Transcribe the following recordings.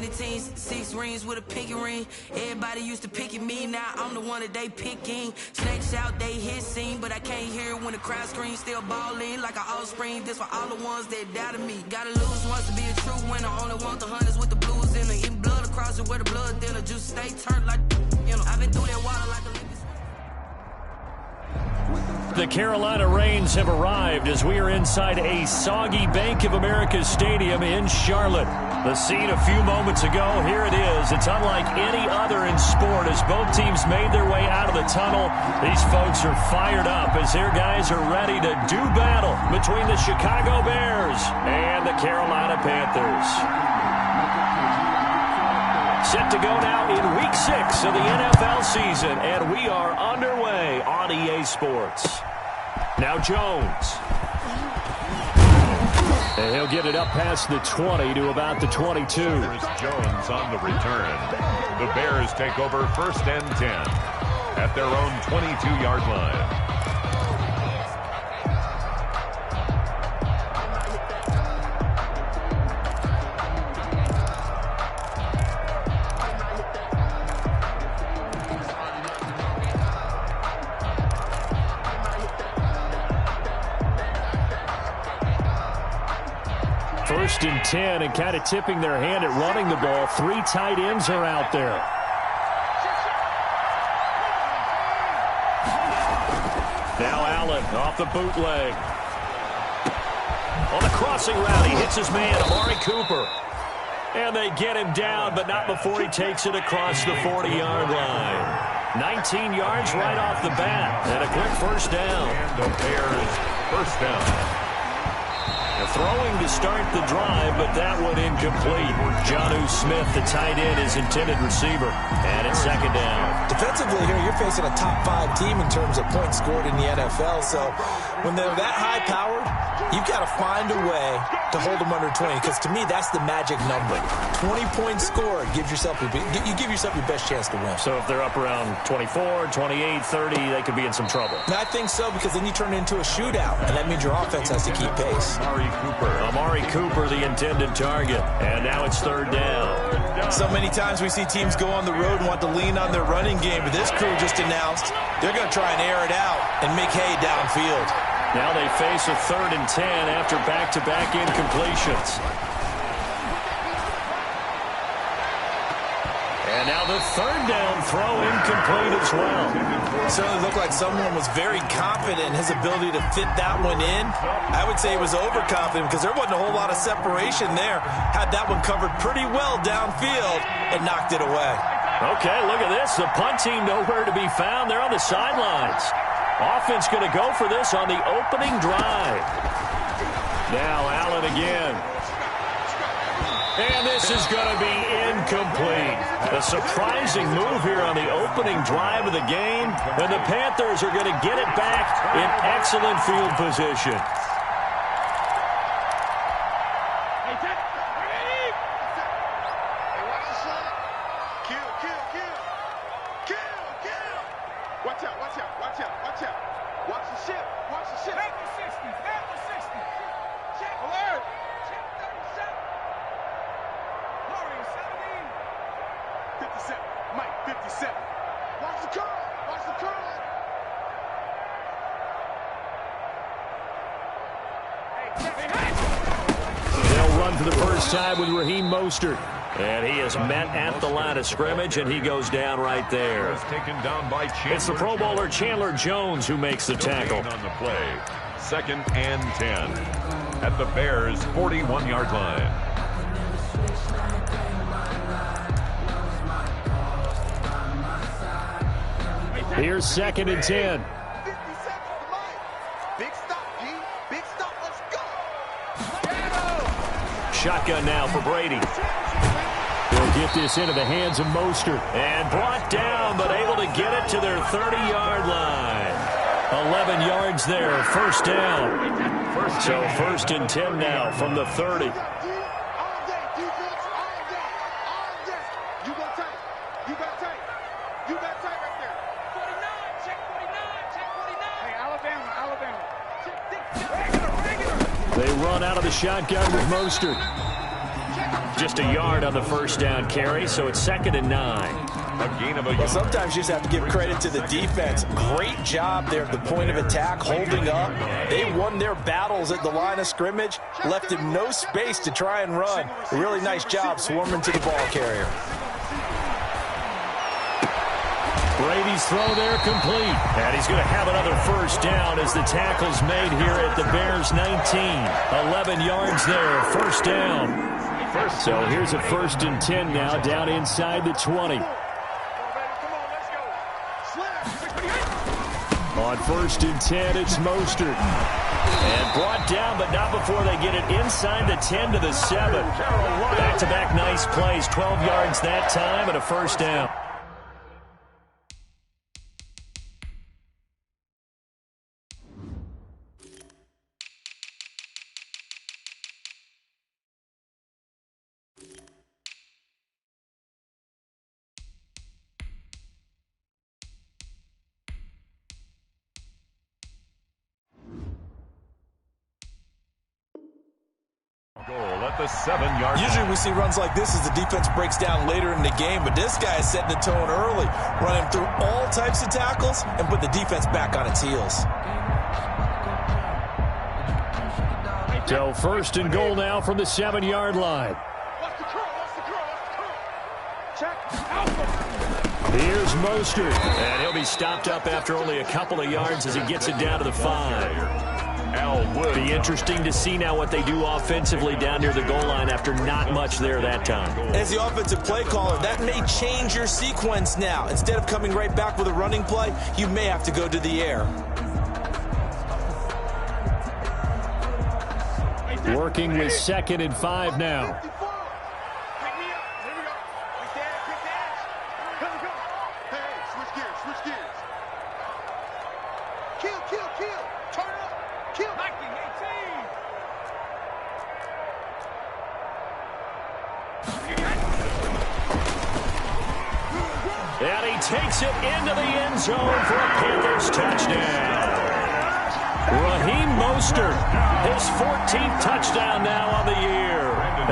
many teams, 6 rings with a pinky ring. Everybody used to pick at me, now I'm the one that they picking. Snakes out, they hit scene, but I can't hear it when the crowd screams. Still ballin' like an offspring, this for all the ones that doubted me. Gotta lose once to be a true winner, only want the hunters with the blues in it. Eating blood across it where the blood thinner, juice stay turned like, you know. I've been through that water like a liquid. The Carolina Rains have arrived as we are inside a soggy Bank of America Stadium in Charlotte. The scene a few moments ago, here it is. It's unlike any other in sport as both teams made their way out of the tunnel. These folks are fired up as their guys are ready to do battle between the Chicago Bears and the Carolina Panthers. Set to go now in Week 6 of the NFL season, and we are underway on EA Sports. Now Jones. And he'll get it up past the 20 to about the 22. Here's Jones on the return. The Bears take over 1st and 10 at their own 22-yard line. First and 10, and kind of tipping their hand at running the ball. 3 tight ends are out there. Now Allen off the bootleg. On the crossing route, he hits his man, Amari Cooper. And they get him down, but not before he takes it across the 40-yard line. 19 yards right off the bat, and a quick first down. And the Bears first down. Throwing to start the drive, but that one incomplete. Jonnu Smith, the tight end, is intended receiver. And it's second down. Defensively here, you're facing a top 5 team in terms of points scored in the NFL. So when they're that high-powered, you've got to find a way to hold them under 20. Because to me, that's the magic number. 20 points scored gives yourself you give yourself your best chance to win. So if they're up around 24, 28, 30, they could be in some trouble. And I think so, because then you turn it into a shootout, and that means your offense has to keep pace. Amari Cooper, the intended target. And now it's third down. So many times we see teams go on the road and want to lean on their running game, but this crew just announced they're going to try and air it out and make hay downfield. Now they face a 3rd and 10 after back-to-back incompletions. And now the 3rd down throw incomplete as well. It certainly looked like someone was very confident in his ability to fit that one in. I would say he was overconfident because there wasn't a whole lot of separation there. Had that one covered pretty well downfield and knocked it away. Okay, look at this. The punt team nowhere to be found. They're on the sidelines. Offense going to go for this on the opening drive. Now Allen again. And this is going to be incomplete. A surprising move here on the opening drive of the game. And the Panthers are going to get it back in excellent field position. With Raheem Mostert, and he is met at the line of scrimmage, and he goes down right there. Taken down by it's the Pro Bowler Chandler Jones who makes the tackle. On the play, 2nd and 10 at the Bears' 41-yard line. Here's 2nd and 10. Shotgun now for Brady. They'll get this into the hands of Mostert. And brought down, but able to get it to their 30-yard line. 11 yards there, first down. So 1st and 10 now from the 30. They run out of the shotgun with Mostert. Just a yard on the first down carry, so it's 2nd and 9. A gain of a Well, yard. sometimes you just have to give credit to the defense. Great job there at the point of attack, holding up. They won their battles at the line of scrimmage, left him no space to try and run. A really nice job swarming to the ball carrier. Brady's throw there complete. And he's going to have another first down as the tackle's made here at the Bears 19. 11 yards there, first down. So here's a 1st and 10 now, down inside the 20. On 1st and 10, it's Mostert. And brought down, but not before they get it inside the 10 to the 7. Back-to-back nice plays, 12 yards that time and a first down. Goal at the 7-yard line. Usually we see runs like this as the defense breaks down later in the game, but this guy is setting the tone early, running through all types of tackles and put the defense back on its heels. So 1st and goal now from the 7-yard line. Here's Mostert, and he'll be stopped up after only a couple of yards as he gets it down to the 5. Be interesting to see now what they do offensively down near the goal line after not much there that time. As the offensive play caller, that may change your sequence now. Instead of coming right back with a running play, you may have to go to the air. Working with 2nd and 5 now. And he takes it into the end zone for a Panthers touchdown. Raheem Mostert, his 14th touchdown now on the year.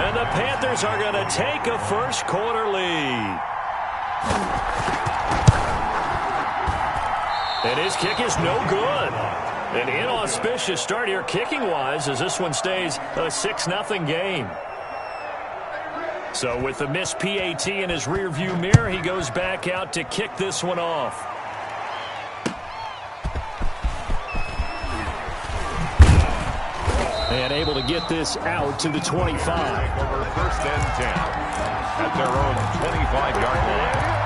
And the Panthers are going to take a first-quarter lead. And his kick is no good. An inauspicious start here kicking-wise as this one stays a 6-0 game. So with the missed PAT in his rearview mirror, he goes back out to kick this one off. And able to get this out to the 25. Over 1st and 10 at their own 25-yard line.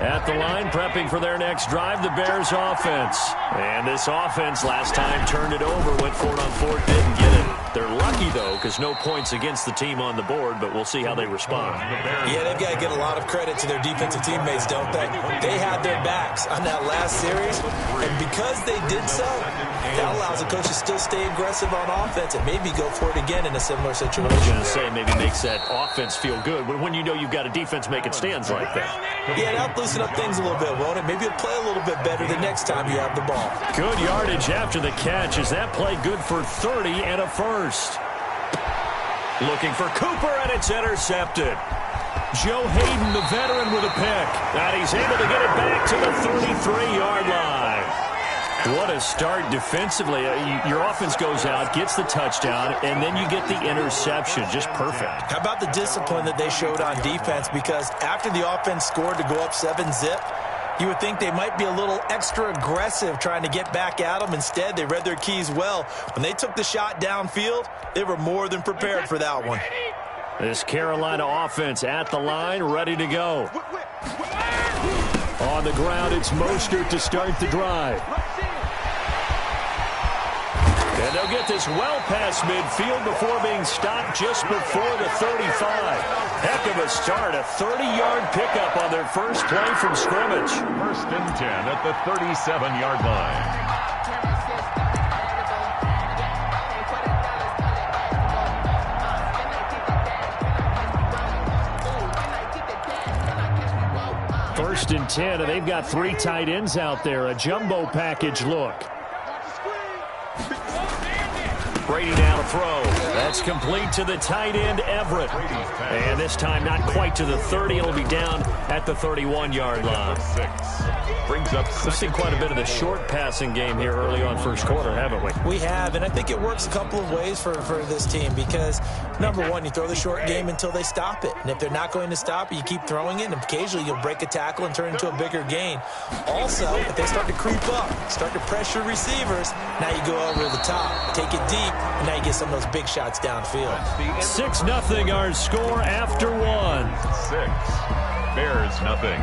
At the line, prepping for their next drive, the Bears offense. And this offense last time turned it over, went for it on 4th, didn't get it. They're lucky, though, because no points against the team on the board, but we'll see how they respond. Yeah, they've got to get a lot of credit to their defensive teammates, don't they? They had their backs on that last series, and because they did so, that allows the coach to still stay aggressive on offense and maybe go for it again in a similar situation. I was going to say, maybe makes that offense feel good when you know you've got a defense making stands like that. Yeah, that'll loosen up things a little bit, won't it? Maybe it'll play a little bit better the next time you have the ball. Good yardage after the catch. Is that play good for 30 and a first? Looking for Cooper, and it's intercepted. Joe Hayden, the veteran, with a pick. And he's able to get it back to the 33-yard line. What a start defensively. Your offense goes out, gets the touchdown, and then you get the interception. Just perfect. How about the discipline that they showed on defense? Because after the offense scored to go up 7-zip, you would think they might be a little extra aggressive trying to get back at them. Instead, they read their keys well. When they took the shot downfield, they were more than prepared for that one. This Carolina offense at the line, ready to go. On the ground, it's Mostert to start the drive. And they'll get this well past midfield before being stopped just before the 35. Heck of a start, a 30-yard pickup on their first play from scrimmage. 1st and 10 at the 37-yard line. 1st and 10, and they've got 3 tight ends out there. A jumbo package look. Brady now to throw. That's complete to the tight end, Everett. And this time not quite to the 30. It'll be down at the 31-yard line. We've seen quite a bit of the short passing game here early on first quarter, haven't we? We have, and I think it works a couple of ways for this team because, number one, you throw the short game until they stop it. And if they're not going to stop it, you keep throwing it, and occasionally you'll break a tackle and turn it into a bigger gain. Also, if they start to creep up, start to pressure receivers, now you go over the top, take it deep, and now you get some of those big shots downfield. 6-0 our score after 1. 6. Bears nothing.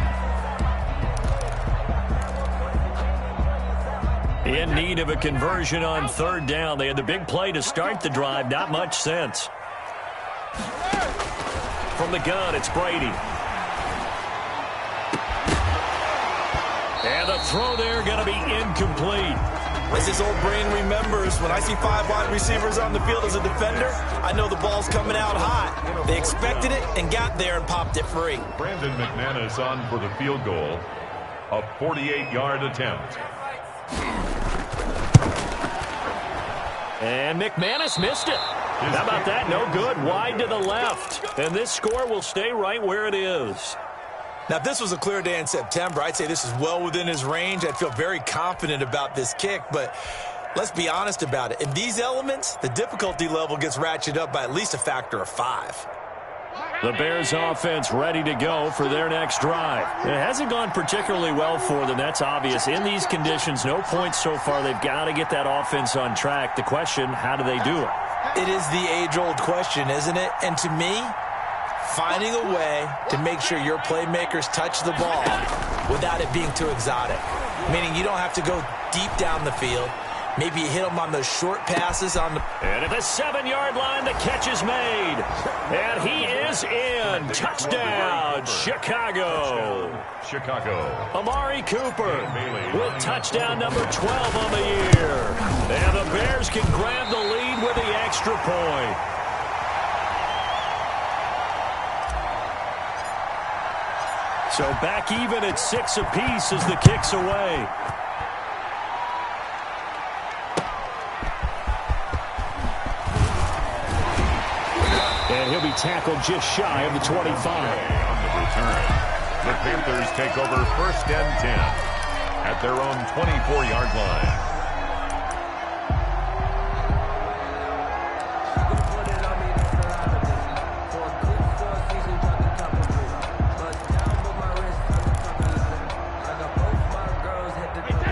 In need of a conversion on 3rd down. They had the big play to start the drive. Not much sense. From the gun, it's Brady. And the throw there going to be incomplete. As his old brain remembers, when I see 5 wide receivers on the field as a defender, I know the ball's coming out hot. They expected it and got there and popped it free. Brandon McManus on for the field goal. A 48-yard attempt. And McManus missed it. How about that? No good. Wide to the left. And this score will stay right where it is. Now, if this was a clear day in September, I'd say this is well within his range. I'd feel very confident about this kick, but let's be honest about it. In these elements, the difficulty level gets ratcheted up by at least a factor of 5. The Bears offense ready to go for their next drive. It hasn't gone particularly well for them. That's obvious. In these conditions, no points so far. They've got to get that offense on track. The question, how do they do it? It is the age-old question, isn't it? And to me, finding a way to make sure your playmakers touch the ball without it being too exotic. Meaning you don't have to go deep down the field. Maybe you hit them on those short passes on the... And at the 7-yard line, the catch is made. And he is in. Touchdown, Chicago. Amari Cooper with touchdown number 12 on the year. And the Bears can grab the lead with the extra point. So back even at 6 apiece as the kick's away. And he'll be tackled just shy of the 25. On the return, the Panthers take over 1st and 10 at their own 24-yard line.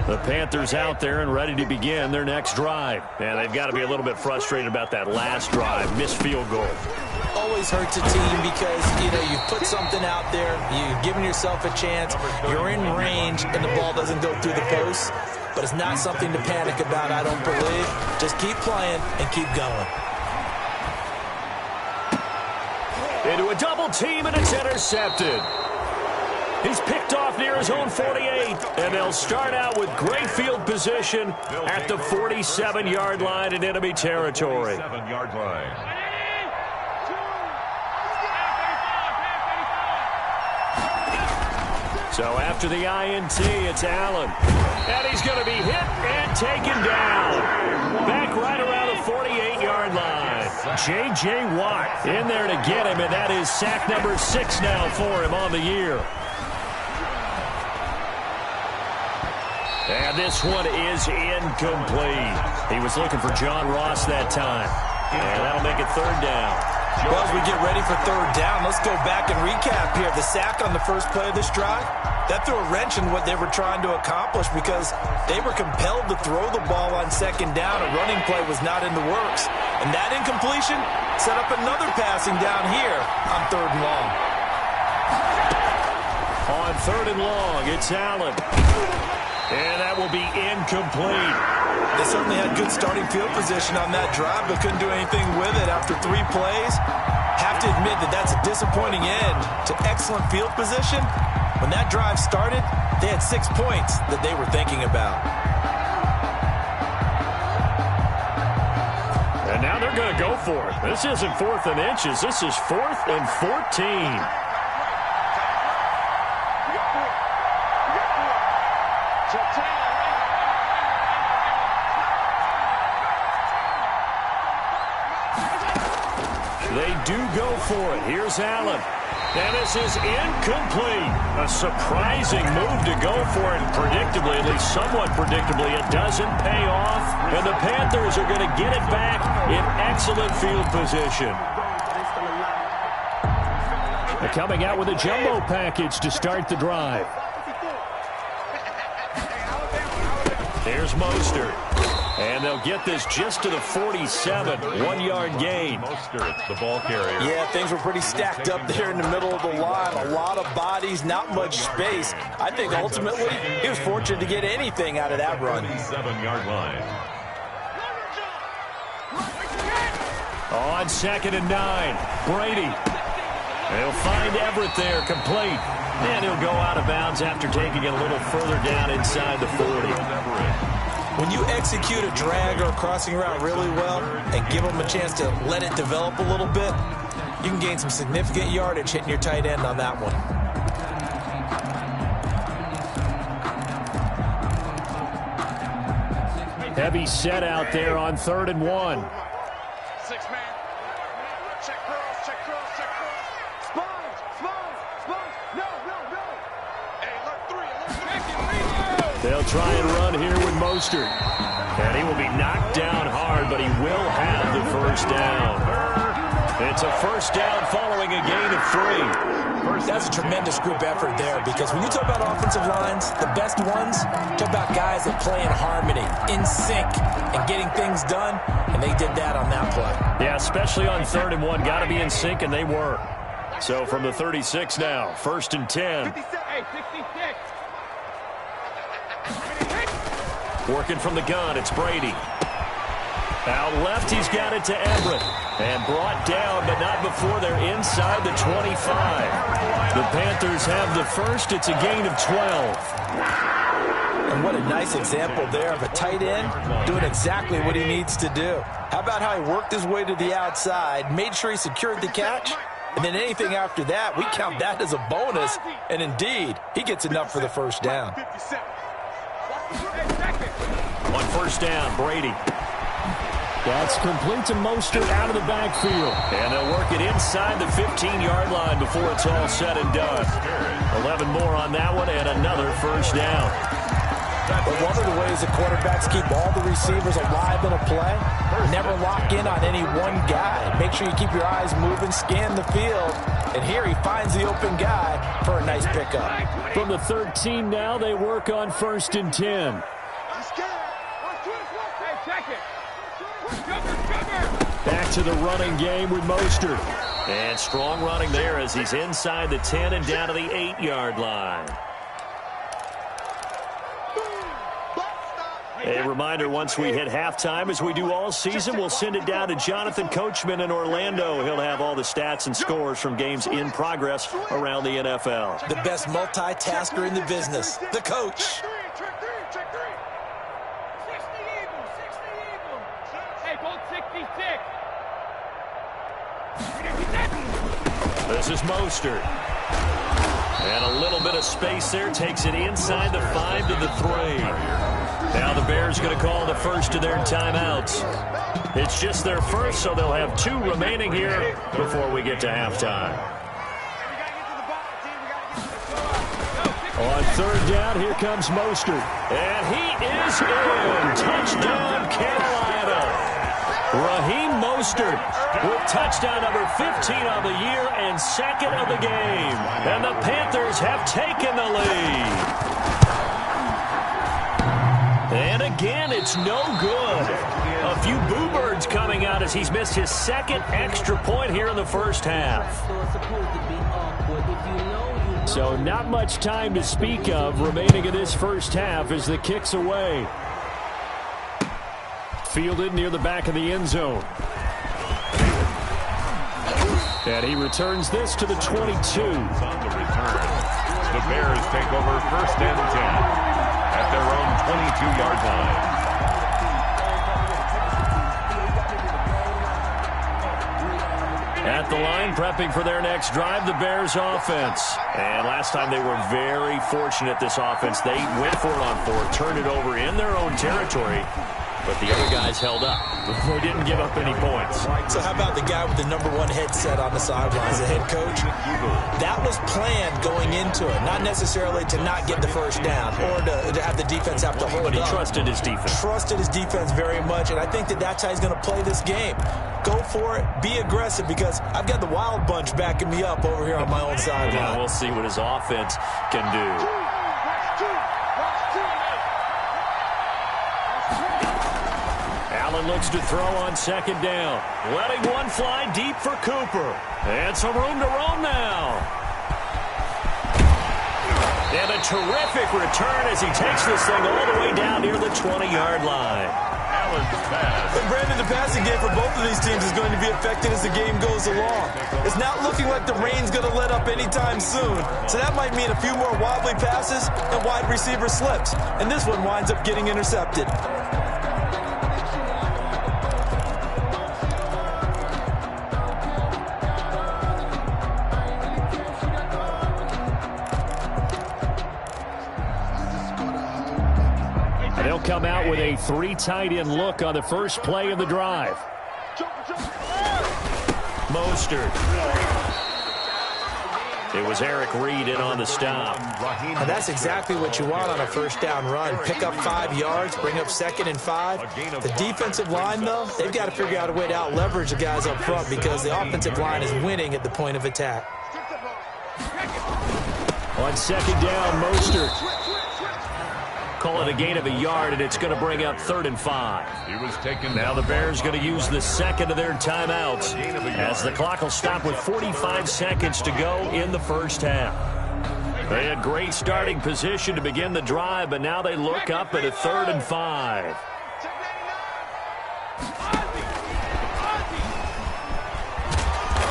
The Panthers out there and ready to begin their next drive. And they've got to be a little bit frustrated about that last drive. Missed field goal. Always hurts a team because, you've put something out there, you've given yourself a chance, you're in range, and the ball doesn't go through the post. But it's not something to panic about, I don't believe. Just keep playing and keep going. Into a double team, and it's intercepted. He's picked off near his own 48, and they'll start out with great field position at the 47-yard line in enemy territory. 47-yard line. So after the INT, it's Allen. And he's going to be hit and taken down. Back right around the 48-yard line. J.J. Watt in there to get him, and that is sack number 6 now for him on the year. And this one is incomplete. He was looking for John Ross that time. And that'll make it 3rd down. Well, as we get ready for 3rd down, let's go back and recap here. The sack on the first play of this drive, that threw a wrench in what they were trying to accomplish because they were compelled to throw the ball on 2nd down. A running play was not in the works. And that incompletion set up another passing down here on 3rd and long. On 3rd and long, it's Allen. And that will be incomplete. They certainly had good starting field position on that drive, but couldn't do anything with it after 3 plays. Have to admit that that's a disappointing end to excellent field position. When that drive started, they had 6 points that they were thinking about. And now they're going to go for it. This isn't 4th and inches. This is 4th and 14. They do go for it. Here's Allen. And this is incomplete. A surprising move to go for it. Predictably, at least somewhat predictably, it doesn't pay off. And the Panthers are going to get it back in excellent field position. They're coming out with a jumbo package to start the drive. There's Mostert. And they'll get this just to the 47, 1-yard gain. Mostert, the ball carrier. Yeah, things were pretty stacked up there in the middle of the line. A lot of bodies, not much space. I think ultimately he was fortunate to get anything out of that run. 7-yard line. On 2nd and 9, Brady. They'll find Everett there, complete. And he'll go out of bounds after taking it a little further down inside the 40. When you execute a drag or a crossing route really well and give them a chance to let it develop a little bit, you can gain some significant yardage hitting your tight end on that one. Heavy set out there on 3rd and 1. 6-man. Check cross, check cross, check cross. Sponge. No. Hey, look, 3. They'll try and run here with Mostert. And he will be knocked down hard, but he will have the first down. It's a first down following a gain of 3. That's a tremendous group effort there, because when you talk about offensive lines, the best ones, talk about guys that play in harmony, in sync, and getting things done, and they did that on that play. Yeah, especially on 3rd and 1. Got to be in sync, and they were. So from the 36 now, 1st and 10. 66. Working from the gun, it's Brady. Out left, he's got it to Everett. And brought down, but not before they're inside the 25. The Panthers have the first. It's a gain of 12. And what a nice example there of a tight end doing exactly what he needs to do. How about how he worked his way to the outside, made sure he secured the catch, and then anything after that, we count that as a bonus. And indeed, he gets enough for the first down. On 1st down, Brady. That's complete to Mostert out of the backfield. And they'll work it inside the 15-yard line before it's all said and done. 11 more on that one and another first down. But one of the ways the quarterbacks keep all the receivers alive in a play, never lock in on any one guy. Make sure you keep your eyes moving, scan the field. And here he finds the open guy for a nice pickup. From the 13 now, they work on 1st and 10. Back to the running game with Mostert. And strong running there as he's inside the 10 and down to the 8-yard line. A reminder, once we hit halftime, as we do all season, we'll send it down to Jonathan Coachman in Orlando. He'll have all the stats and scores from games in progress around the NFL. The best multitasker in the business, the coach. This is Mostert. And a little bit of space there. Takes it inside the 5 to the 3. Now the Bears going to call the first of their timeouts. It's just their first, so they'll have 2 remaining here before we get to halftime. On 3rd down, here comes Mostert. And he is in. Touchdown, Carolina. Raheem Mostert with touchdown number 15 on the year and 2nd of the game. And the Panthers have taken the lead. And again, it's no good. A few boo birds coming out as he's missed his 2nd extra point here in the first half. So not much time to speak of remaining in this first half as the kick's away. Fielded near the back of the end zone. And he returns this to the 22. On the return, the Bears take over 1st and 10 at their own 22-yard line. At the line, prepping for their next drive, the Bears offense. And last time they were very fortunate, this offense. They went for it on 4, turned it over in their own territory, but the other guys held up. They didn't give up any points. So how about the guy with the #1 headset on the sidelines, the head coach? That was planned going into it, not necessarily to not get the first down or to have the defense have to hold up. But he trusted his defense. Trusted his defense very much, and I think that's how he's going to play this game. Go for it. Be aggressive, because I've got the Wild Bunch backing me up over here on my own sideline. Now we'll see what his offense can do. Allen looks to throw on 2nd down. Letting one fly deep for Cooper. And some room to roam now. And a terrific return as he takes this thing all the way down near the 20-yard line. And Brandon, the passing game for both of these teams is going to be affected as the game goes along. It's not looking like the rain's going to let up anytime soon. So that might mean a few more wobbly passes and wide receiver slips. And this one winds up getting intercepted. They'll come out with a 3 tight end look on the first play of the drive. Mostert. It was Eric Reed in on the stop. And that's exactly what you want on a first down run. Pick up 5 yards, bring up 2nd and 5. The defensive line, though, they've got to figure out a way to out-leverage the guys up front, because the offensive line is winning at the point of attack. On 2nd down, Mostert. Call it a gain of a yard, and it's going to bring up 3rd and 5. He was taken. Now the Bears going to use the second of their timeouts as the clock will stop with 45 seconds to go in the first half. They had great starting position to begin the drive, but now they look up at a 3rd and 5.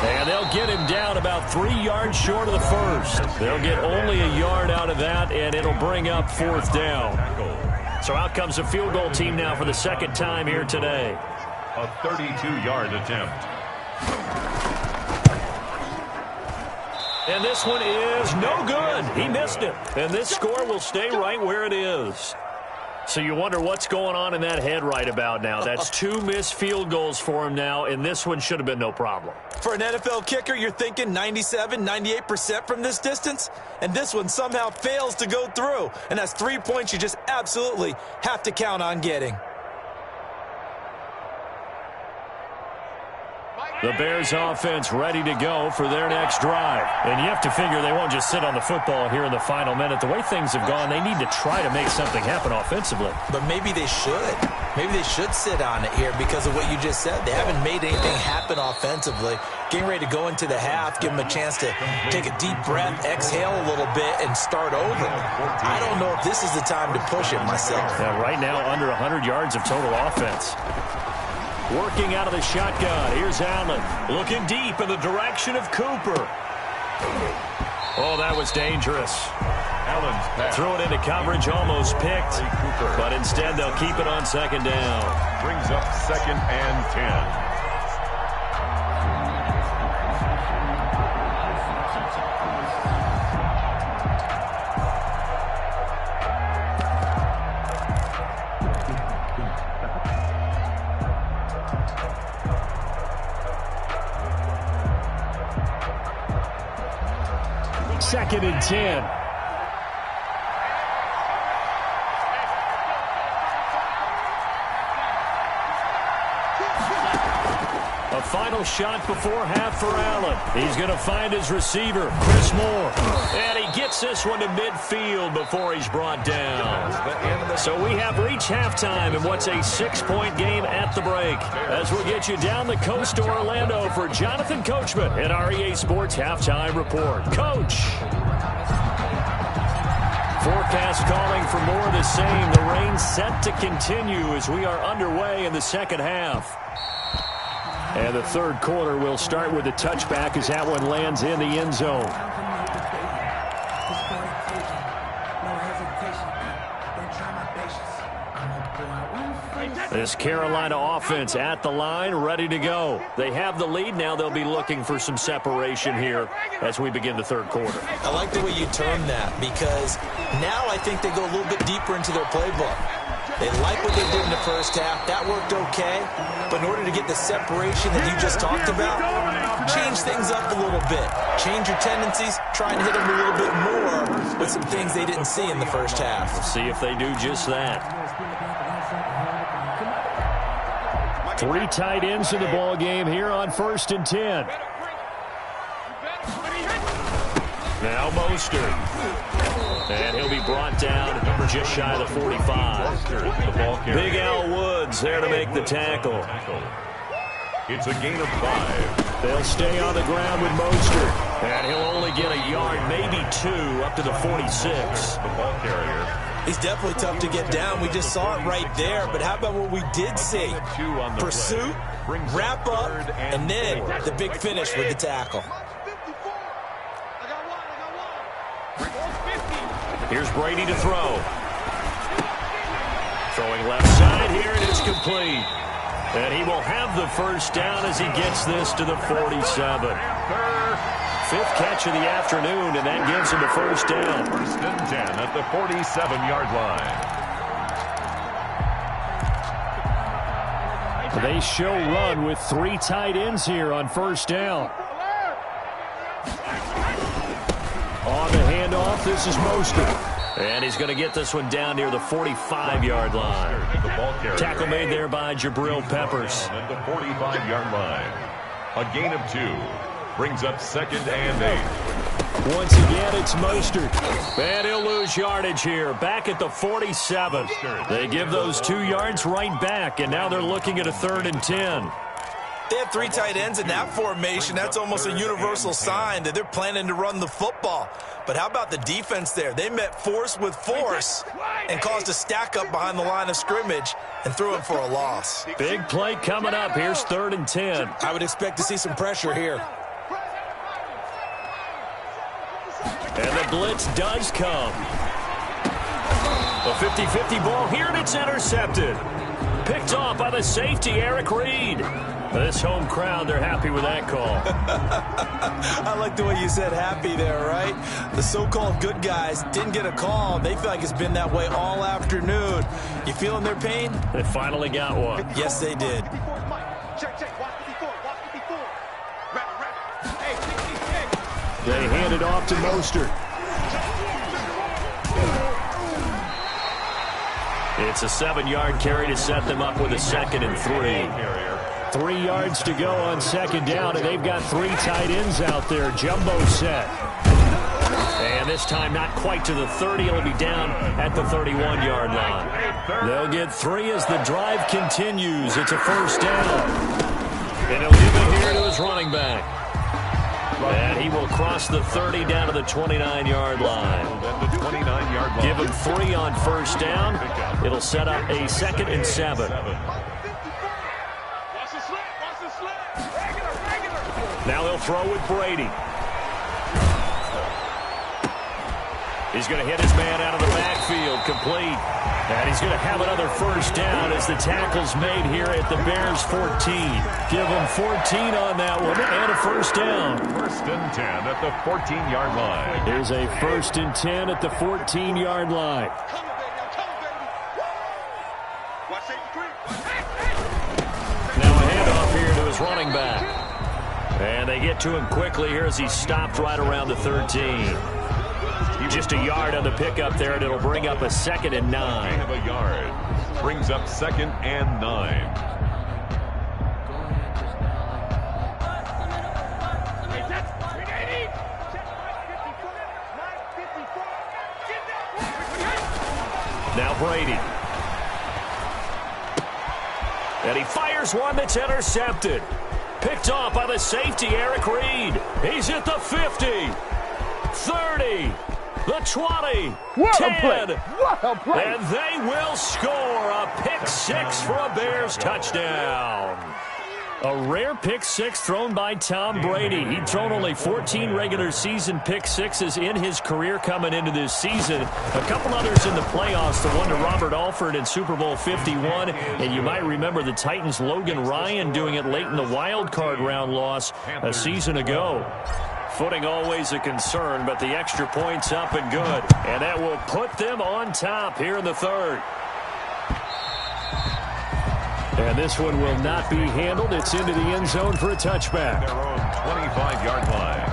And they'll get him down about 3 yards short of the first. They'll get only a yard out of that, and it'll bring up 4th down. So out comes a field goal team now for the second time here today. A 32-yard attempt. And this one is no good. He missed it. And this score will stay right where it is. So you wonder what's going on in that head right about now. That's 2 missed field goals for him now, and this one should have been no problem. For an NFL kicker, you're thinking 97, 98% from this distance, and this one somehow fails to go through. And that's 3 points you just absolutely have to count on getting. The Bears offense ready to go for their next drive. And you have to figure they won't just sit on the football here in the final minute. The way things have gone, they need to try to make something happen offensively. But maybe they should. Maybe they should sit on it here because of what you just said. They haven't made anything happen offensively. Getting ready to go into the half, give them a chance to take a deep breath, exhale a little bit, and start over. I don't know if this is the time to push it myself. Yeah, right now, under 100 yards of total offense. Working out of the shotgun. Here's Allen. Looking deep in the direction of Cooper. Oh, that was dangerous. Allen's pass. Threw it into coverage, almost picked. But instead, they'll keep it on 2nd down. Brings up 2nd and 10. Second and 10. A final shot before half for Allen. He's going to find his receiver, Chris Moore. And he gets this one to midfield before he's brought down. So we have reached halftime in what's a 6-point game at the break. As we'll get you down the coast to Orlando for Jonathan Coachman at our EA Sports Halftime Report. Coach! Forecast calling for more of the same. The rain set to continue as we are underway in the second half. And the third quarter will start with a touchback as that one lands in the end zone. This Carolina offense at the line, ready to go. They have the lead. Now they'll be looking for some separation here as we begin the third quarter. I like the way you term that, because now I think they go a little bit deeper into their playbook. They like what they did in the first half. That worked okay. But in order to get the separation that you just talked about, change things up a little bit. Change your tendencies. Try and hit them a little bit more with some things they didn't see in the first half. We'll see if they do just that. 3 tight ends in the ball game here on 1st and 10. Now Mostert. And he'll be brought down just shy of the 45. Big Al Woods there to make the tackle. It's a gain of 5. They'll stay on the ground with Mostert. And he'll only get a yard, maybe 2, up to the 46. The ball carrier. He's definitely tough to get down. We just saw it right there. But how about what we did see? Pursuit, wrap up, and then the big finish with the tackle. Here's Brady to throw. Throwing left side here, and it's complete. And he will have the first down as he gets this to the 47. 5th catch of the afternoon, and that gives him a first down. 1st and 10 at the 47-yard line. They show run with 3 tight ends here on first down. On the handoff, this is Mostert. And he's going to get this one down near the 45-yard line. Tackle made there by Jabril Peppers. At the 45-yard line. A gain of 2. Brings up 2nd and 8. Once again, it's Mostert. And he'll lose yardage here. Back at the 47. They give those 2 yards right back, and now they're looking at a 3rd and 10. They have 3 tight ends in that formation. That's almost a universal sign that they're planning to run the football. But how about the defense there? They met force with force and caused a stack up behind the line of scrimmage and threw him for a loss. Big play coming up. Here's 3rd and 10. I would expect to see some pressure here. And the blitz does come. A 50-50 ball here, and it's intercepted. Picked off by the safety, Eric Reed. This home crowd, they're happy with that call. I like the way you said happy there, right? The so-called good guys didn't get a call. They feel like it's been that way all afternoon. You feeling their pain? They finally got one. Yes, they did. They hand it off to Mostert. It's a 7-yard carry to set them up with a 2nd and 3. 3 yards to go on 2nd down, and they've got 3 tight ends out there. Jumbo set. And this time not quite to the 30. It'll be down at the 31-yard line. They'll get 3 as the drive continues. It's a first down. And he'll give it here to his running back. And he will cross the 30 down to the 29-yard line. Give him 3 on first down. It'll set up a 2nd and 7. Now he'll throw with Brady. He's going to hit his man out of the backfield, complete. And he's going to have another first down as the tackle's made here at the Bears' 14. Give him 14 on that one and a first down. 1st and 10 at the 14-yard line. Here's a 1st and 10 at the 14-yard line. Now a handoff here to his running back. And they get to him quickly here as he's stopped right around the 13. Just a yard on the pickup there, and it'll bring up a 2nd and 9. Gain of a yard. Brings up 2nd and 9. Now Brady. And he fires one that's intercepted. Picked off by the safety, Eric Reed. He's at the 50, 30, the 20, 10. And they will score a pick 6 for a Bears touchdown. A rare pick six thrown by Tom Brady. He'd thrown only 14 regular season pick sixes in his career coming into this season. A couple others in the playoffs, the one to Robert Alford in Super Bowl 51. And you might remember the Titans' Logan Ryan doing it late in the wild card round loss a season ago. Footing always a concern, but the extra point's up and good. And that will put them on top here in the third. And this one will not be handled. It's into the end zone for a touchback. Their own 25-yard line.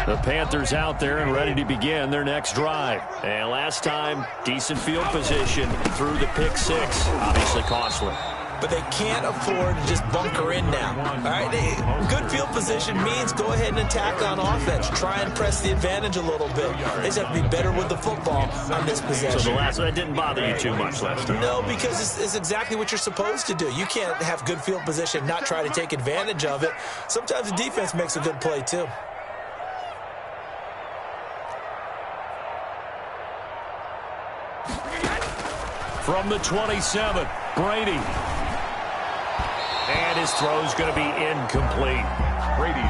The Panthers out there and ready to begin their next drive. And last time, decent field position through the pick six. Obviously costly. But they can't afford to just bunker in now. All right, good field position means go ahead and attack on offense. Try and press the advantage a little bit. They just have to be better with the football on this possession. So that didn't bother you too much last time? No, because it's exactly what you're supposed to do. You can't have good field position, not try to take advantage of it. Sometimes the defense makes a good play too. From the 27, Brady. And his throw's going to be incomplete.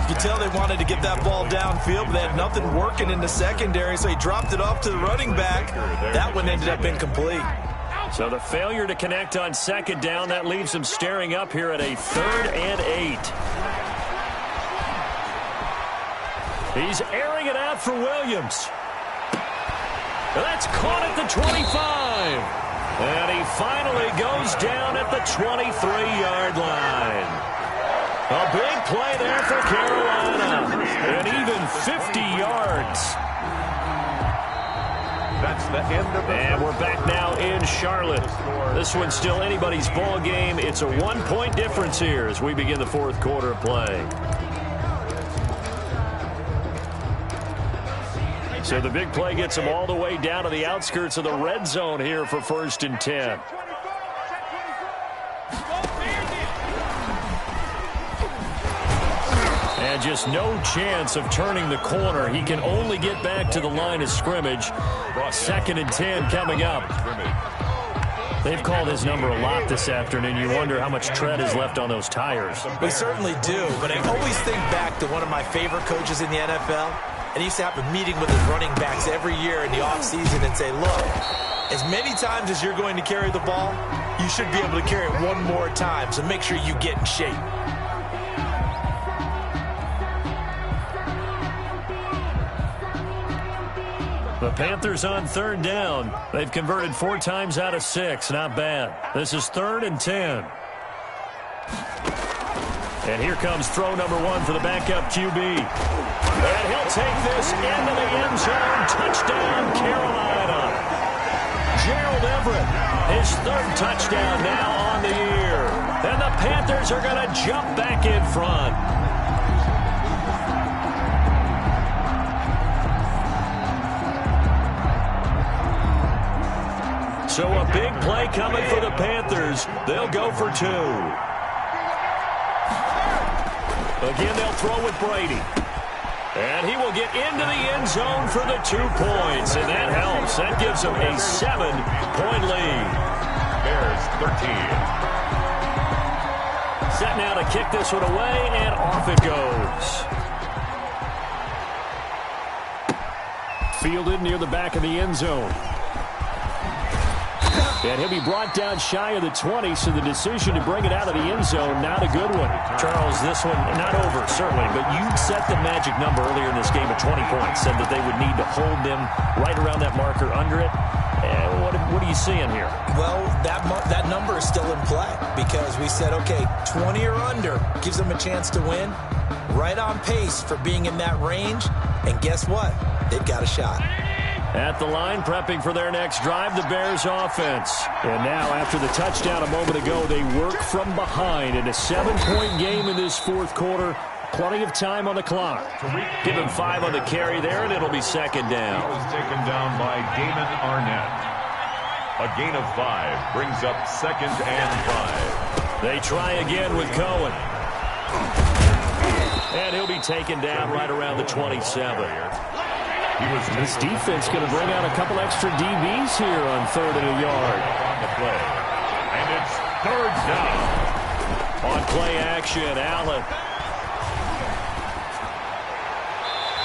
You tell they wanted to get that ball downfield, but they had nothing working in the secondary, so he dropped it off to the running back. That one ended up incomplete. So the failure to connect on second down, that leaves him staring up here at a 3rd and 8. He's airing it out for Williams. That's caught at the 25. And he finally goes down at the 23-yard line. A big play there for Carolina. And even 50 yards. That's the end of the And we're back now in Charlotte. This one's still anybody's ball game. It's a 1-point difference here as we begin the 4th quarter of play. So the big play gets him all the way down to the outskirts of the red zone here for 1st and 10. And just no chance of turning the corner. He can only get back to the line of scrimmage. 2nd and 10 coming up. They've called his number a lot this afternoon. You wonder how much tread is left on those tires. We certainly do, but I always think back to one of my favorite coaches in the NFL. And he used to have a meeting with his running backs every year in the offseason and say, look, as many times as you're going to carry the ball, you should be able to carry it one more time, so make sure you get in shape. The Panthers on 3rd down. They've converted 4 times out of 6. Not bad. This is 3rd and 10. And here comes throw number 1 for the backup QB. And he'll take this into the end zone. Touchdown, Carolina. Gerald Everett, his 3rd touchdown now on the year. And the Panthers are going to jump back in front. So a big play coming for the Panthers. They'll go for 2. Again, they'll throw with Brady. And he will get into the end zone for the 2 points. And that helps. That gives them a 7-point lead. Bears 13. Set now to kick this one away, and off it goes. Fielded near the back of the end zone. And he'll be brought down shy of the 20, so the decision to bring it out of the end zone, not a good one. Charles, this one, not over, certainly, but you set the magic number earlier in this game at 20 points, said that they would need to hold them right around that marker under it. What are you seeing here? Well, that number is still in play because we said, okay, 20 or under gives them a chance to win. Right on pace for being in that range, and guess what? They've got a shot. At the line, prepping for their next drive, the Bears offense. And now, after the touchdown a moment ago, they work from behind in a 7-point game in this 4th quarter. Plenty of time on the clock. Give him 5 on the carry there, and it'll be 2nd down. He was taken down by Damon Arnett. A gain of 5 brings up 2nd and 5. They try again with Cohen. And he'll be taken down right around the 27. This defense going to bring out a couple extra DBs here on 3rd and a yard. On the play. And it's third down. On play action, Allen.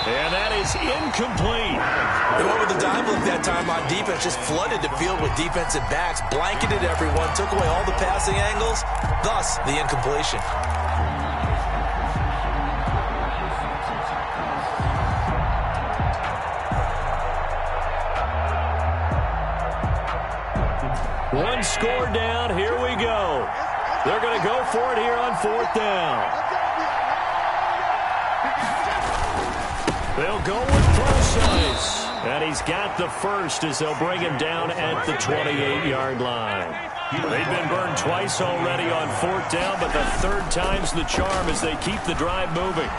And that is incomplete. They went with the dive look that time on defense, just flooded the field with defensive backs, blanketed everyone, took away all the passing angles, thus the incompletion. One score down. Here we go. They're going to go for it here on fourth down. They'll go with Procise. And he's got the first as they'll bring him down at the 28-yard line. They've been burned twice already on fourth down, but the third time's the charm as they keep the drive moving.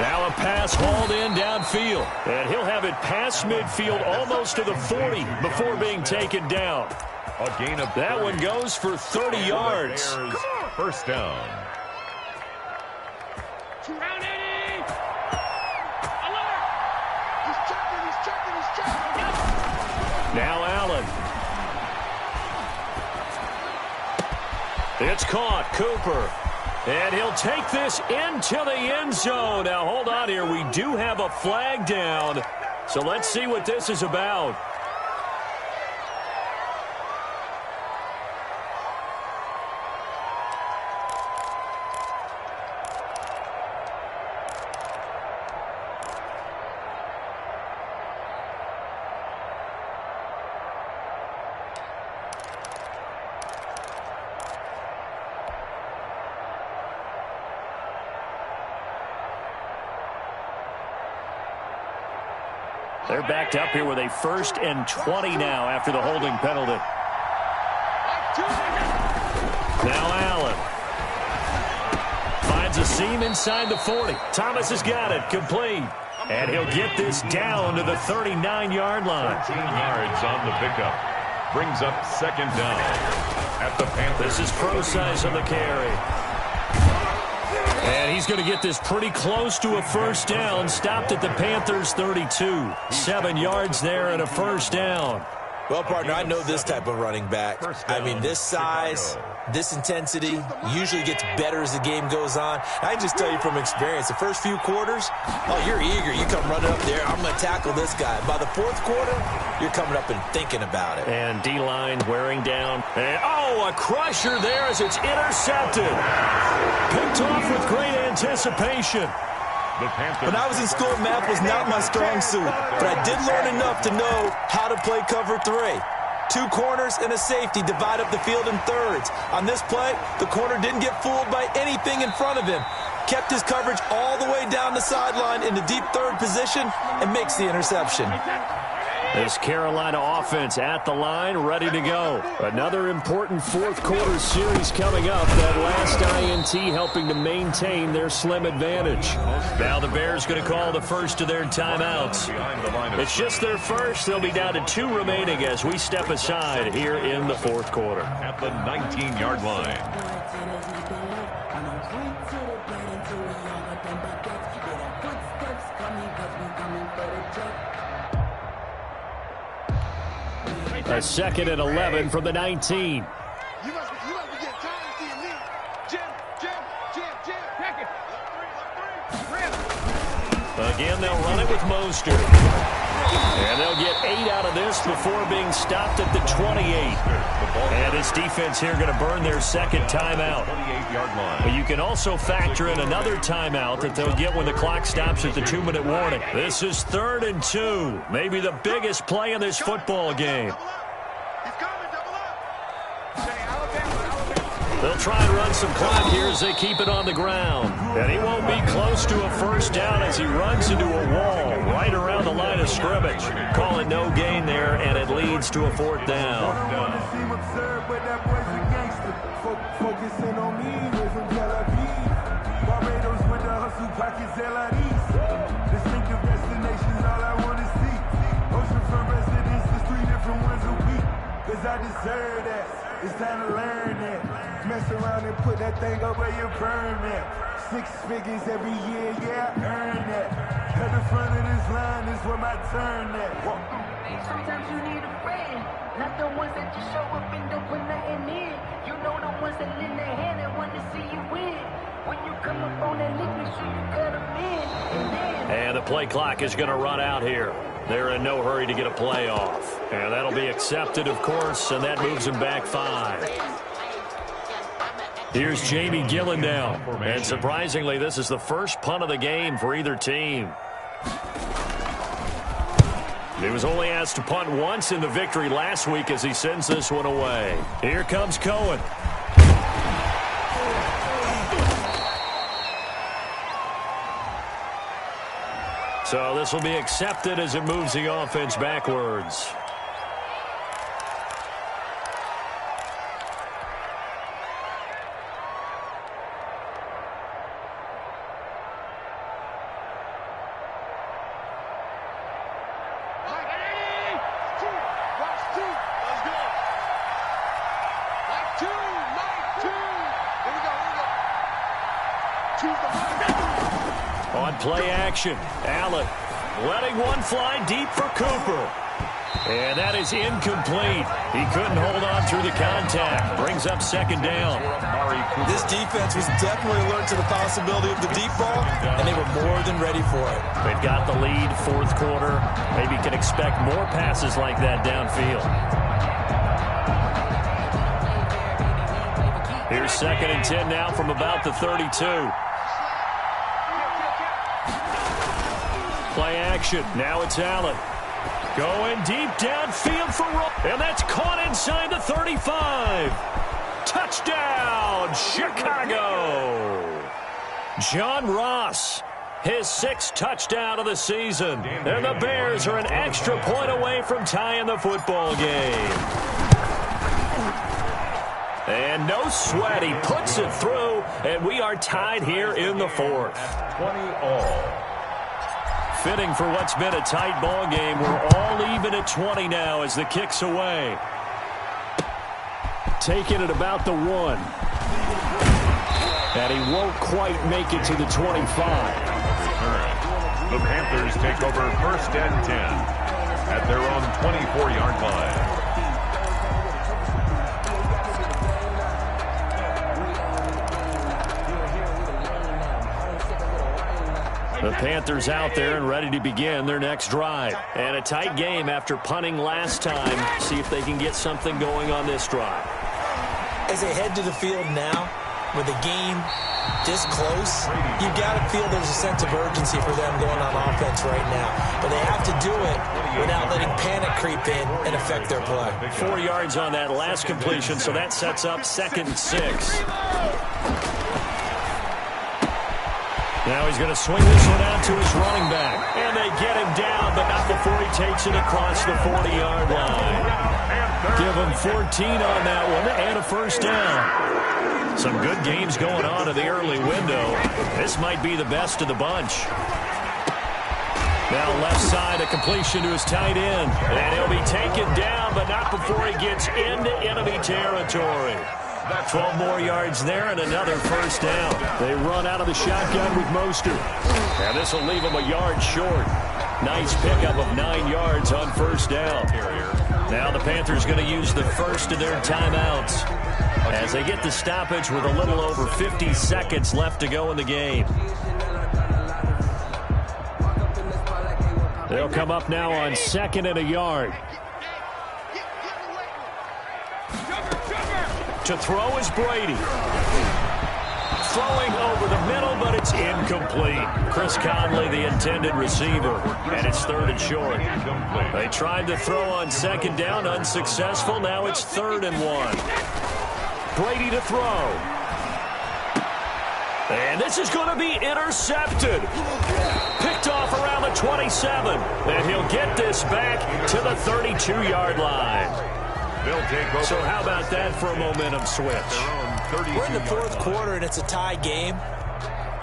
Now a pass hauled in downfield. And he'll have it past midfield almost to the 40 before being taken down. A gain of that one goes for 30 yards. First down. Now Allen. It's caught. Cooper. And he'll take this into the end zone. Now hold on here. We do have a flag down. So let's see what this is about. They're backed up here with a 1st and 20 now after the holding penalty. Now Allen. Finds a seam inside the 40. Thomas has got it. Complete. And he'll get this down to the 39-yard line. 13 yards on the pickup. Brings up second down at the Panthers. This is Procise on the carry. And he's going to get this pretty close to a first down. Stopped at the Panthers' 32. 7 yards there and a first down. Well, partner, I know this type of running back. I mean, this size, this intensity usually gets better as the game goes on. I can just tell you from experience, the first few quarters, oh, you're eager. You come running up there, I'm going to tackle this guy. By the fourth quarter, you're coming up and thinking about it. And D-line wearing down. And, oh, a crusher there as it's intercepted. Picked off with great anticipation. When I was in school, math was not my strong suit, but I did learn enough to know how to play cover 3. 2 corners and a safety divide up the field in thirds. On this play, the corner didn't get fooled by anything in front of him. Kept his coverage all the way down the sideline in the deep third position and makes the interception. This Carolina offense at the line, ready to go. Another important fourth quarter series coming up. That last INT helping to maintain their slim advantage. Now the Bears going to call the first of their timeouts. It's just their first. They'll be down to 2 remaining as we step aside here in the fourth quarter. At the 19-yard line. A 2nd and 11 from the 19. You must be getting tired of seeing me. Jim. Check it. Again, they'll run it with Mostert. And they'll get 8 out of this before being stopped at the 28. And this defense here going to burn their second timeout. But you can also factor in another timeout that they'll get when the clock stops at the 2-minute warning. This is 3rd and 2. Maybe the biggest play in this football game. They'll try and run some clock here as they keep it on the ground. And he won't be close to a first down as he runs into a wall right around the line of scrimmage. Call it no gain there, and it leads to a 4th down. Focusing on me, we're from Tel Aviv. Barbados with the hustle pockets, LIDs. Distinctive destinations, all I want to see. Oceanfront residences, 3 different ones a week. Cause I deserve that. It's time to learn that. Mess around and put that thing up where you burn that. 6 figures every year, yeah, I earn that. At the front of this line is where my turn at. Sometimes you need a friend, not the ones that just show up and don't put nothing in. You know the ones that lend their hand and want to see you win. When you come up on that league, make sure you cut them in. And the play clock is going to run out here. They're in no hurry to get a play off. And that'll be accepted, of course, and that moves them back 5. Here's Jamie Gillen now. And surprisingly, this is the first punt of the game for either team. He was only asked to punt once in the victory last week as he sends this one away. Here comes Cohen. So this will be accepted as it moves the offense backwards. On play action, Allen letting one fly deep for Cooper. And that is incomplete. He couldn't hold on through the contact. Brings up second down. This defense was definitely alert to the possibility of the deep ball, and they were more than ready for it. They've got the lead, fourth quarter. Maybe can expect more passes like that downfield. Here's 2nd and 10 now from about the 32. Play action. Now it's Allen. Going deep downfield for Ross. And that's caught inside the 35. Touchdown, Chicago. John Ross, his 6th touchdown of the season. And the Bears are an extra point away from tying the football game. And no sweat. He puts it through, and we are tied here in the 4th. 20-all. Fitting for what's been a tight ball game. We're all even at 20 now as the kick's away. Taking it about the 1. And he won't quite make it to the 25. The Panthers take over 1st and 10 at their own 24-yard line. The Panthers out there and ready to begin their next drive. And a tight game after punting last time. See if they can get something going on this drive. As they head to the field now, with the game this close, you've got to feel there's a sense of urgency for them going on offense right now. But they have to do it without letting panic creep in and affect their play. 4 yards on that last completion, so that sets up 2nd and 6. Now he's going to swing this one out to his running back. And they get him down, but not before he takes it across the 40-yard line. Give him 14 on that one and a first down. Some good games going on in the early window. This might be the best of the bunch. Now left side, a completion to his tight end. And he'll be taken down, but not before he gets into enemy territory. 12 more yards there and another first down. They run out of the shotgun with Mostert. And this will leave them a yard short. Nice pickup of 9 yards on first down. Now the Panthers going to use the first of their timeouts as they get the stoppage with a little over 50 seconds left to go in the game. They'll come up now on 2nd and a yard. To throw is Brady. Throwing over the middle, but it's incomplete. Chris Conley, the intended receiver, and it's 3rd and short. They tried to throw on 2nd down, unsuccessful. Now it's 3rd and 1. Brady to throw. And this is going to be intercepted. Picked off around the 27. And he'll get this back to the 32-yard line. So how about that for a momentum switch? We're in the 4th quarter, and it's a tie game.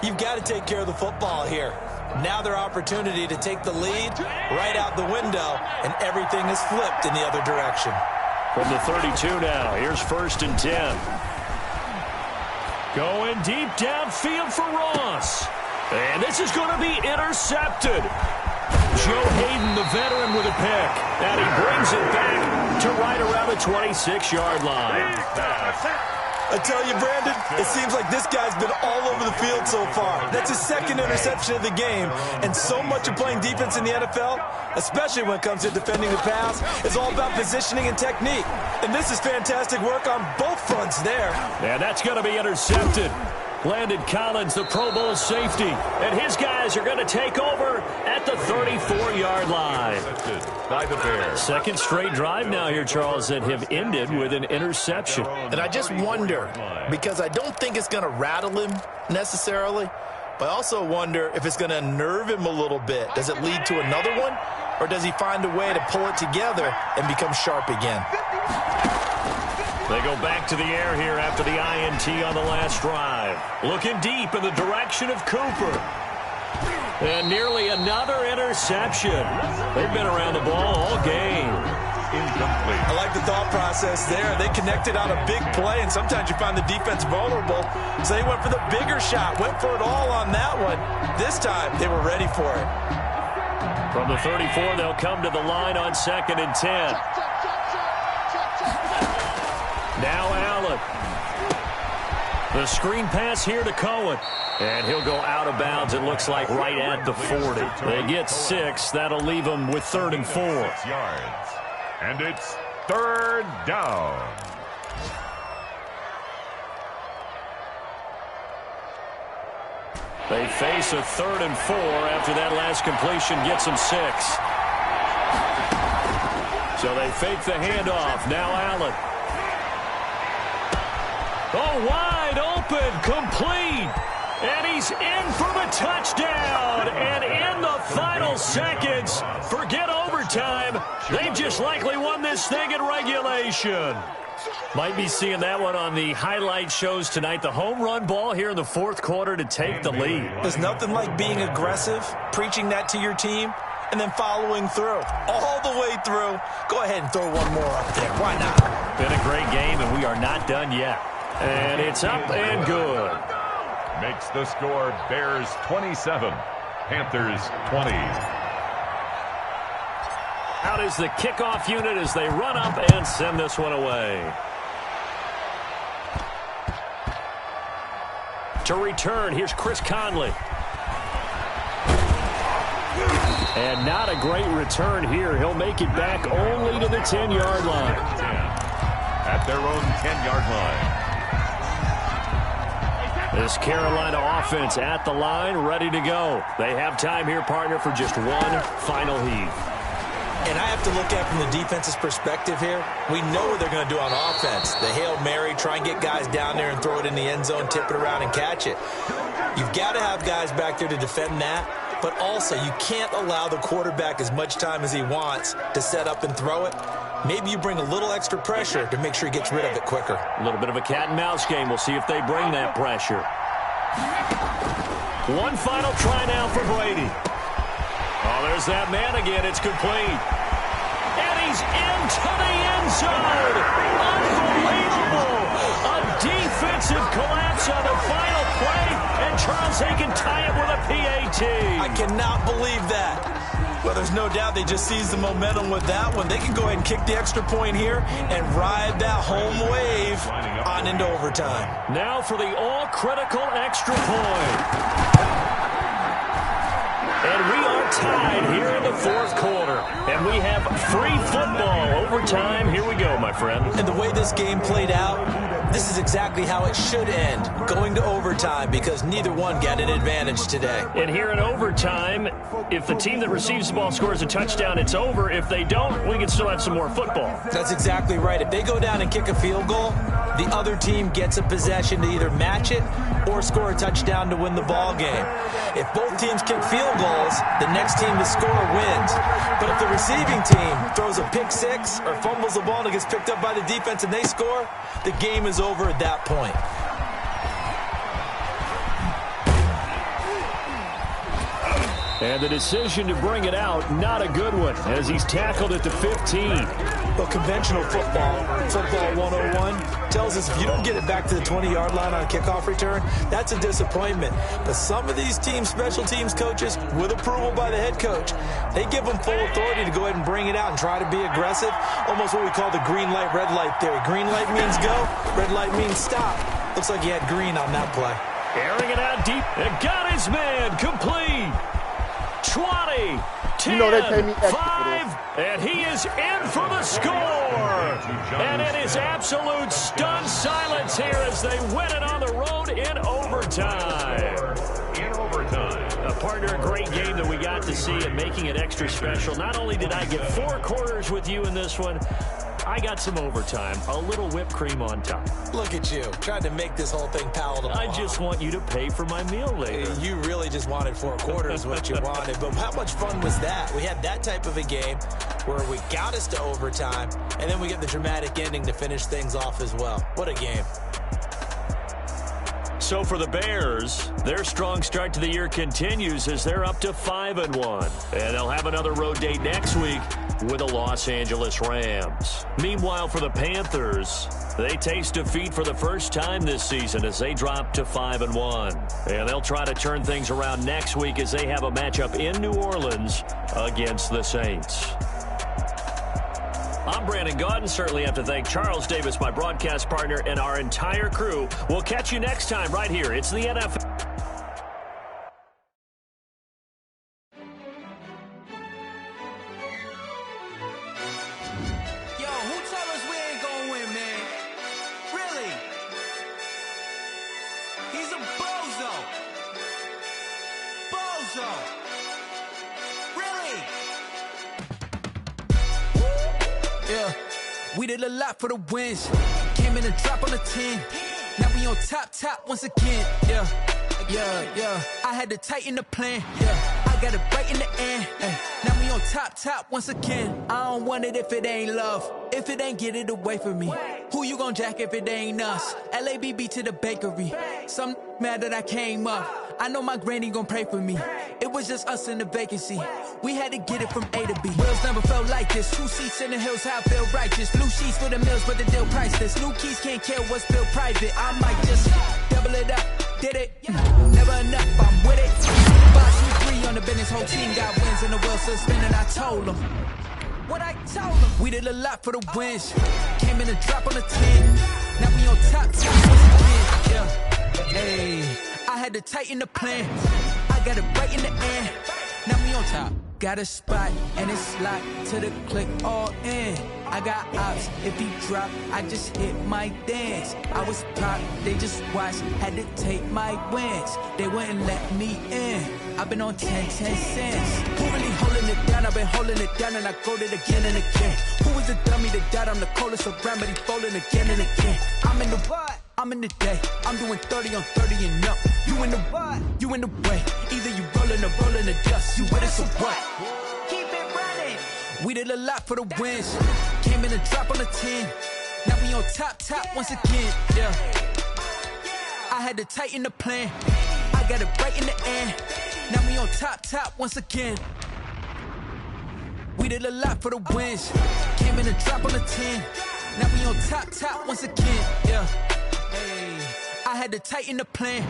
You've got to take care of the football here. Now their opportunity to take the lead right out the window, and everything is flipped in the other direction. From the 32 now, here's 1st and 10. Going deep downfield for Ross. And this is going to be intercepted. Joe Hayden, the veteran, with a pick. And he brings it back to right around the 26-yard line. I tell you, Brandon, it seems like this guy's been all over the field so far. That's his second interception of the game. And so much of playing defense in the NFL, especially when it comes to defending the pass, is all about positioning and technique. And this is fantastic work on both fronts there. And that's going to be intercepted. Landon Collins, the Pro Bowl safety. And his guys are going to take over at the 34-yard line. By the Bears. Second straight drive now here, Charles, that have ended with an interception. And I just wonder, because I don't think it's going to rattle him necessarily, but I also wonder if it's going to unnerve him a little bit. Does it lead to another one, or does he find a way to pull it together and become sharp again? They go back to the air here after the INT on the last drive. Looking deep in the direction of Cooper. And nearly another interception. They've been around the ball all game. Incomplete. I like the thought process there. They connected on a big play, and sometimes you find the defense vulnerable. So they went for the bigger shot, went for it all on that one. This time, they were ready for it. From the 34, they'll come to the line on 2nd and 10. Now Allen. The screen pass here to Cohen. And he'll go out of bounds, it looks like, right at the 40. They get 6. That'll leave them with 3rd and 4. 6 yards. And it's 3rd down. They face a 3rd and 4 after that last completion gets them 6. So they fake the handoff. Now Allen. Oh, wide open, complete. And he's in for the touchdown. And in the final seconds, forget overtime, they've just likely won this thing in regulation. Might be seeing that one on the highlight shows tonight. The home run ball here in the 4th quarter to take the lead. There's nothing like being aggressive, preaching that to your team, and then following through. All the way through. Go ahead and throw one more up there. Why not? Been a great game, and we are not done yet. And it's up and good. Makes the score Bears 27, Panthers 20. Out is the kickoff unit as they run up and send this one away. To return, here's Chris Conley. And not a great return here. He'll make it back only to the 10-yard line. 10 at their own 10-yard line. This Carolina offense at the line, ready to go. They have time here, partner, for just one final heave. And I have to look at it from the defense's perspective here. We know what they're going to do on offense. The Hail Mary, try and get guys down there and throw it in the end zone, tip it around and catch it. You've got to have guys back there to defend that. But also, you can't allow the quarterback as much time as he wants to set up and throw it. Maybe you bring a little extra pressure to make sure he gets rid of it quicker. A little bit of a cat and mouse game. We'll see if they bring that pressure. One final try now for Brady. Oh, there's that man again. It's complete. And he's into the end zone. Unbelievable. A defensive collapse on the final play. And Charles, they can tie it with a PAT. I cannot believe that. Well, there's no doubt they just seized the momentum with that one. They can go ahead and kick the extra point here and ride that home wave on into overtime. Now for the all-critical extra point. And we are tied here in the 4th quarter. And we have free football overtime. Here we go, my friend. And the way this game played out, this is exactly how it should end, going to overtime, because neither one got an advantage today. And here in overtime, if the team that receives the ball scores a touchdown, it's over. If they don't, we can still have some more football. That's exactly right. If they go down and kick a field goal, the other team gets a possession to either match it or score a touchdown to win the ball game. If both teams kick field goals, the next team to score wins. But if the receiving team throws a pick six or fumbles the ball and it gets picked up by the defense and they score, the game is over at that point. And the decision to bring it out, not a good one, as he's tackled at the 15. Well, conventional football 101, tells us if you don't get it back to the 20-yard line on a kickoff return, that's a disappointment. But some of these special teams coaches, with approval by the head coach, they give them full authority to go ahead and bring it out and try to be aggressive. Almost what we call the green light, red light theory. Green light means go, red light means stop. Looks like he had green on that play. Airing it out deep. And got his man complete. 20, 10, You know they pay me extra 5, and he is in for the score. And it is absolute stunned silence here as they win it on the road in overtime. A partner, a great game that we got to see and making it extra special. Not only did I get 4 quarters with you in this one, I got some overtime, a little whipped cream on top. Look at you, trying to make this whole thing palatable. I just want you to pay for my meal later. You really just wanted 4 quarters, what you wanted. But how much fun was that? We had that type of a game where we got us to overtime, and then we get the dramatic ending to finish things off as well. What a game. So for the Bears, their strong start to the year continues as they're up to 5-1. And they'll have another road date next week with the Los Angeles Rams. Meanwhile, for the Panthers, they taste defeat for the first time this season as they drop to 5-1. And they'll try to turn things around next week as they have a matchup in New Orleans against the Saints. I'm Brandon Gaudin. Certainly have to thank Charles Davis, my broadcast partner, and our entire crew. We'll catch you next time right here. It's the NFL. Yo, who told us we ain't gonna win, man? Really? He's a bozo. Bozo. Really? Yeah, we did a lot for the wins. Came in and drop on the 10. Now we on top once again. Yeah. I had to tighten the plan. Yeah, I got it right in the end. Now we on top once again. I don't want it if it ain't love. If it ain't, get it away from me. Who you gon' jack if it ain't us? LABB to the bakery. Some mad that I came up. I know my granny gon' pray for me. It was just us in the vacancy. We had to get it from A to B. Wheels never felt like this. 2 seats in the hills, how I feel righteous. Blue sheets for the mills, but the deal priceless. New keys can't care what's built private. I might just double it up. Did it? Never enough, I'm with it. 5-3 on the business, whole team got wins and the wheels still spinning. I told them what I told them. We did a lot for the wins. Came in and drop on the 10. Now we on top once again. Yeah. Hey, I had to tighten the plan. I got it right in the end. Now we on top. Got a spot and it's locked to the click all in. I got ops, if he drop, I just hit my dance. I was top, they just watched, had to take my wins. They wouldn't let me in. I've been on 10 cents. Who really holding it down? I've been holding it down and I quote it again and again. Who was the dummy that died? I'm the coldest around, but he folding again and again. I'm in the what? I'm in the day. I'm doing 30 on 30 and up. You in the what? You in the way. Either you rolling or rolling the dust. You with us or what? Keep it running. We did a lot for the wins. Came in and drop on the 10. Now we on top once again. Yeah. I had to tighten the plan. I got it right in the end. Now we on top once again. We did a lot for the wins. Came in and drop on the 10. Now we on top once again. Yeah. Hey, I had to tighten the plan.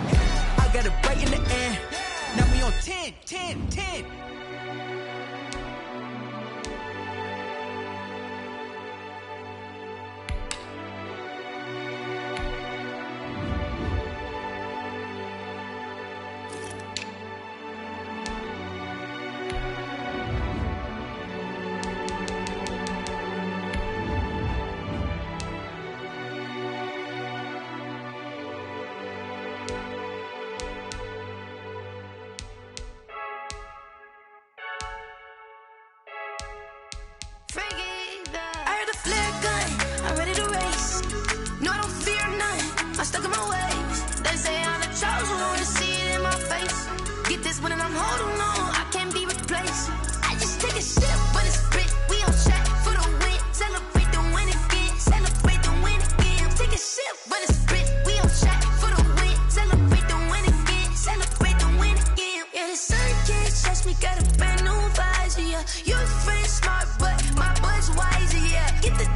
I got it right in the end. Now we on 10. I heard the flare gun, I'm ready to race. No, I don't fear none, I'm stuck in my ways. They say I'm the chosen one, to see it in my face. Get this one and I'm holding on, I can't be replaced. I just take a sip, but it's spit, we on track for the win. Celebrate the win again, celebrate the win again. Take a sip, but it's spit, we on track for the win. Celebrate the win again, celebrate the win again. Yeah, the sun can't touch me, got a brand new visor, yeah. You're friend smart, but my bud's wiser, yeah. Get the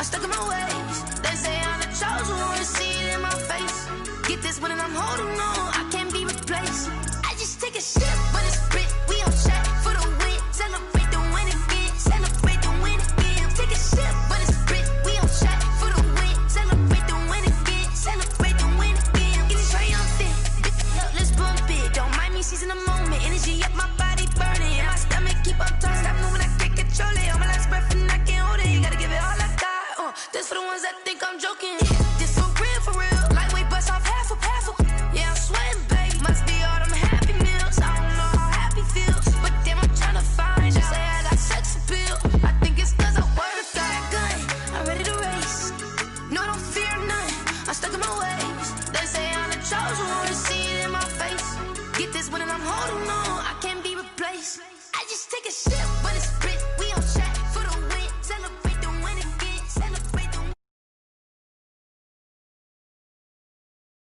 stuck in my ways. They say I'm the chosen one, see it in my face. Get this one and I'm holding on, I can't be replaced. I just take a sip, but it's spit. We on track for the win. Celebrate the win again. Celebrate the win again. Take a sip, but it's spit. We on track for the win. Celebrate the win again. Celebrate the win again. Get it triumphant. Let's bump it. Don't mind me seizing the moment. Energy up, my body burning. My stomach keep up turning. Stop moving, I can't control it. On my last breath and I can't hold it. You gotta give it all I got. This for the ones that think I'm joking. This for real, for real. Lightweight bust off half a. Yeah, I'm sweating, baby. Must be all them happy meals. I don't know how happy feels, but damn, I'm trying to find you. Say I got sex appeal. I think it's cause I work. Got a gun, I'm ready to race. No, I don't fear none. I'm stuck in my ways. They say I'm the chosen one, see it in my face. Get this one and I'm holding on.